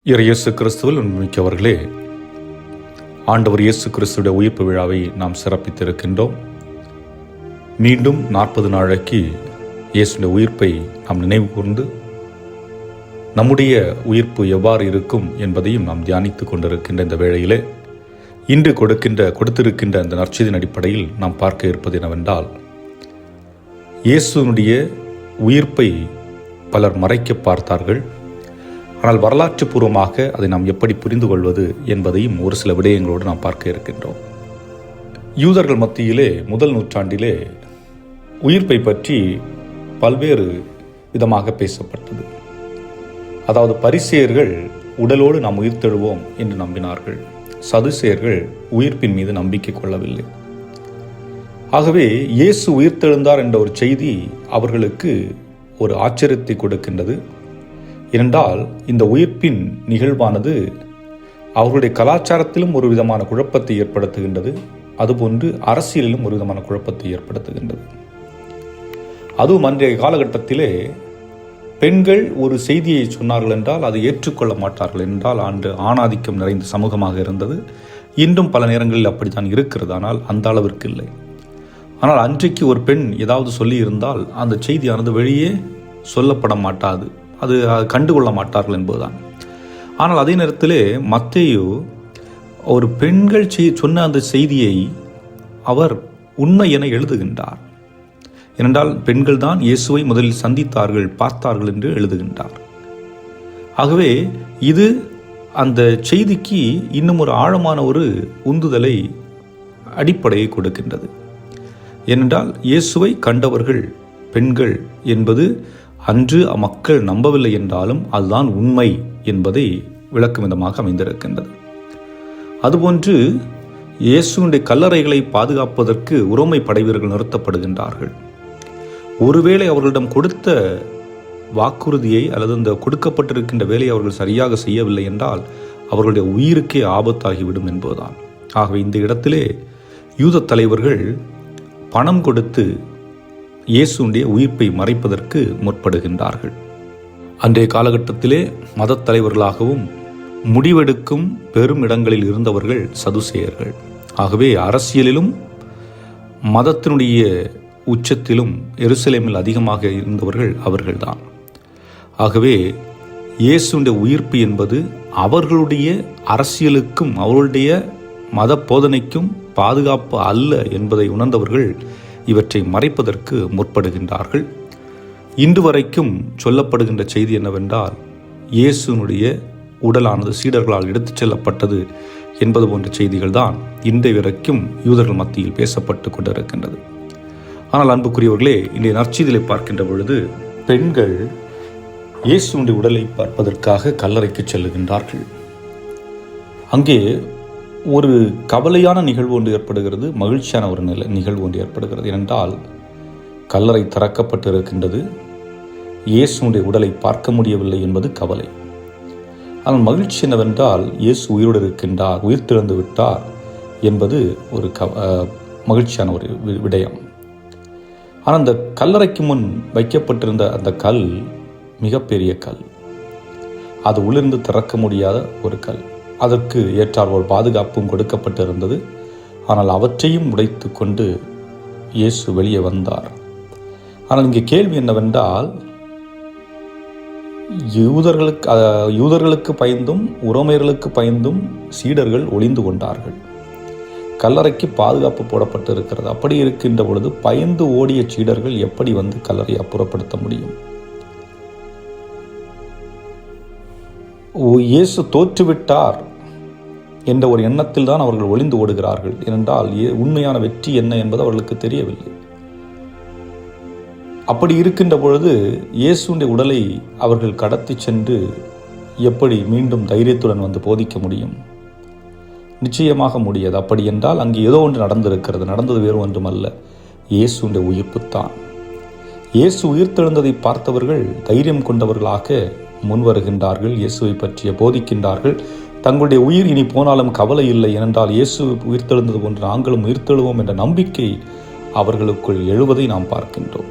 இயேசு கிறிஸ்துவில் மிக்கவர்களே, ஆண்டவர் இயேசு கிறிஸ்துடைய உயிர்ப்பு விழாவை நாம் சிறப்பித்திருக்கின்றோம். மீண்டும் 40 நாளைக்கு இயேசுடைய உயிர்ப்பை நாம் நினைவு கூர்ந்து நம்முடைய உயிர்ப்பு எவ்வாறு இருக்கும் என்பதையும் நாம் தியானித்து கொண்டிருக்கின்ற இந்த வேளையிலே இன்று கொடுத்திருக்கின்ற அந்த நற்செய்தியின் அடிப்படையில் நாம் பார்க்க இருப்பது என்னவென்றால், இயேசுனுடைய உயிர்ப்பை பலர் மறைக்க பார்த்தார்கள். ஆனால் வரலாற்று பூர்வமாக அதை நாம் எப்படி புரிந்து கொள்வது என்பதையும் ஒரு சில விடயங்களோடு நாம் பார்க்க இருக்கின்றோம். யூதர்கள் மத்தியிலே முதல் நூற்றாண்டிலே உயிர்ப்பை பற்றி பல்வேறு விதமாக பேசப்பட்டது. அதாவது பரிசேயர்கள் உடலோடு நாம் உயிர்த்தெழுவோம் என்று நம்பினார்கள். சதுசேயர்கள் உயிர்ப்பின் மீது நம்பிக்கை கொள்ளவில்லை. ஆகவே இயேசு உயிர்த்தெழுந்தார் என்ற ஒரு செய்தி அவர்களுக்கு ஒரு ஆச்சரியத்தை கொடுக்கின்றது. ஏனென்றால் இந்த உயிர்ப்பின் நிகழ்வானது அவர்களுடைய கலாச்சாரத்திலும் ஒரு விதமான குழப்பத்தை ஏற்படுத்துகின்றது. அதுபோன்று அரசியலிலும் ஒரு விதமான குழப்பத்தை ஏற்படுத்துகின்றது. அதுவும் அன்றைய காலகட்டத்திலே பெண்கள் ஒரு செய்தியை சொன்னார்கள் என்றால் அதை ஏற்றுக்கொள்ள மாட்டார்கள் என்றால் ஆணாதிக்கம் நிறைந்த சமூகமாக இருந்தது. இன்றும் பல நேரங்களில் அப்படித்தான் இருக்கிறது, ஆனால் அந்த அளவிற்கு இல்லை. ஆனால் அன்றைக்கு ஒரு பெண் ஏதாவது சொல்லி இருந்தால் அந்த செய்தியானது வெளியே சொல்லப்பட மாட்டாது, அது கண்டுகொள்ள மாட்டார்கள் என்பதுதான். ஆனால் அதே நேரத்திலே மத்தேயு ஒரு பெண்கள் சொன்ன அந்த செய்தியை அவர் உண்மை என எழுதுகின்றார். ஏனென்றால் பெண்கள் தான் இயேசுவை முதலில் சந்தித்தார்கள், பார்த்தார்கள் என்று எழுதுகின்றார். ஆகவே இது அந்த செய்திக்கு இன்னும் ஒரு ஆழமான ஒரு உந்துதலை, அடிப்படையை கொடுக்கின்றது. ஏனென்றால் இயேசுவை கண்டவர்கள் பெண்கள் என்பது அன்று மக்கள் நம்பவில்லை என்றாலும் அதுதான் உண்மை என்பதை விளக்கும் விதமாக அமைந்திருக்கின்றது. அதுபோன்று இயேசுடைய கல்லறைகளை பாதுகாப்பதற்கு உரோமை படைவீரர்கள் நிறுத்தப்படுகின்றார்கள். ஒருவேளை அவர்களிடம் கொடுத்த வாக்குறுதியை அல்லது அந்த கொடுக்கப்பட்டிருக்கின்ற வேலையை அவர்கள் சரியாக செய்யவில்லை என்றால் அவர்களுடைய உயிருக்கே ஆபத்தாகிவிடும் என்பதுதான். ஆகவே இந்த இடத்திலே யூத தலைவர்கள் பணம் கொடுத்து இயேசுடைய உயிர்ப்பை மறைப்பதற்கு முற்படுகின்றார்கள். அன்றைய காலகட்டத்திலே மத தலைவர்களாகவும் முடிவெடுக்கும் பெரும் இடங்களில் இருந்தவர்கள் சதுசேயர்கள். ஆகவே அரசியலிலும் மதத்தினுடைய உச்சத்திலும் எருசலேமில் அதிகமாக இருந்தவர்கள் அவர்கள்தான். ஆகவே இயேசுடைய உயிர்ப்பு என்பது அவர்களுடைய அரசியலுக்கும் அவர்களுடைய மத போதனைக்கும் பாதுகாப்பு அல்ல என்பதை உணர்ந்தவர்கள் இவற்றை மறைப்பதற்கு முற்படுகின்றார்கள். இன்று வரைக்கும் சொல்லப்படுகின்ற செய்தி என்னவென்றால், இயேசுனுடைய உடலானது சீடர்களால் எடுத்துச் செல்லப்பட்டது என்பது போன்ற செய்திகள் தான் இன்றைய வரைக்கும் யூதர்கள் மத்தியில் பேசப்பட்டு கொண்டிருக்கின்றது. ஆனால் அன்புக்குரியவர்களே, இன்றைய நற்செய்தியை பார்க்கின்ற பொழுது பெண்கள் இயேசுனுடைய உடலை பார்ப்பதற்காக கல்லறைக்கு செல்லுகின்றார்கள். அங்கே ஒரு கவலையான நிகழ்வு ஒன்று ஏற்படுகிறது, மகிழ்ச்சியான ஒரு நிகழ்வு ஒன்று ஏற்படுகிறது. ஏனென்றால் கல்லறை திறக்கப்பட்டு இருக்கின்றது, இயேசுடைய உடலை பார்க்க முடியவில்லை என்பது கவலை. ஆனால் மகிழ்ச்சி என்னவென்றால் இயேசு உயிரோடு இருக்கின்றார், உயிர் திறந்து விட்டார் என்பது ஒரு மகிழ்ச்சியான ஒரு விடயம். ஆனால் அந்த கல்லறைக்கு முன் வைக்கப்பட்டிருந்த அந்த கல் மிகப்பெரிய கல், அது உள்ளிருந்து திறக்க முடியாத ஒரு கல். அதற்கு ஏற்றாற்போல் பாதுகாப்பும் கொடுக்கப்பட்டிருந்தது. ஆனால் அவற்றையும் உடைத்து கொண்டு இயேசு வெளியே வந்தார். ஆனால் இங்கே கேள்வி என்னவென்றால், யூதர்களுக்கு பயந்தும் உரோமையர்களுக்கு பயந்தும் சீடர்கள் ஒளிந்து கொண்டார்கள். கல்லறைக்கு பாதுகாப்பு போடப்பட்டு இருக்கிறது. அப்படி இருக்கின்ற பொழுது பயந்து ஓடிய சீடர்கள் எப்படி வந்து கல்லறையை அப்புறப்படுத்த முடியும்? இயேசு தோற்றுவிட்டார் என்ற ஒரு எண்ணத்தில் தான் அவர்கள் ஒளிந்து ஓடுகிறார்கள். ஏனென்றால் உண்மையான வெற்றி என்ன என்பது அவர்களுக்கு தெரியவில்லை. அப்படி இருக்கின்ற பொழுது இயேசுடைய உடலை அவர்கள் கடத்தி சென்று எப்படி மீண்டும் தைரியத்துடன் வந்து போதிக்க முடியும்? நிச்சயமாக முடியாது. அப்படி என்றால் அங்கே ஏதோ ஒன்று நடந்திருக்கிறது. நடந்தது வேறு ஒன்றுமல்ல, இயேசுடைய உயிர்ப்புத்தான். இயேசு உயிர்த்தெழுந்ததை பார்த்தவர்கள் தைரியம் கொண்டவர்களாக முன்வருகின்றார்கள், இயேசுவை பற்றிய போதிக்கின்றார்கள். தங்களுடைய உயிர் இனி போனாலும் கவலை இல்லை, ஏனென்றால் இயேசு உயிர்த்தெழுந்தது போன்று நாங்களும் உயிர்த்தெழுவோம் என்ற நம்பிக்கை அவர்களுக்குள் எழுவதை நாம் பார்க்கின்றோம்.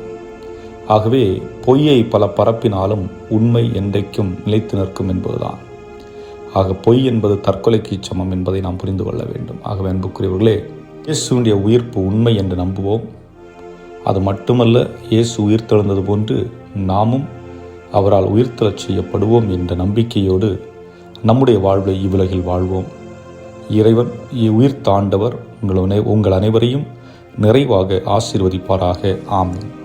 ஆகவே பொய்யை பல பரப்பினாலும் உண்மை என்றைக்கும் நிலைத்து நிற்கும் என்பதுதான். ஆக பொய் என்பது தற்கொலைக்கு சமம் என்பதை நாம் புரிந்து கொள்ள வேண்டும். ஆகவே அன்புக்குரியவர்களே, இயேசுவினுடைய உயிர்ப்பு உண்மை என்று நம்புவோம். அது மட்டுமல்ல, இயேசு உயிர்த்தெழுந்தது போன்று நாமும் அவரால் உயிர்த்தெழச் செய்யப்படுவோம் என்ற நம்பிக்கையோடு நம்முடைய வாழ்வை இவ்வுலகில் வாழ்வோம். இறைவன் உயிர்த்த ஆண்டவர் உங்கள் அனைவரையும் நிறைவாக ஆசீர்வதிப்பாராக. ஆமென்.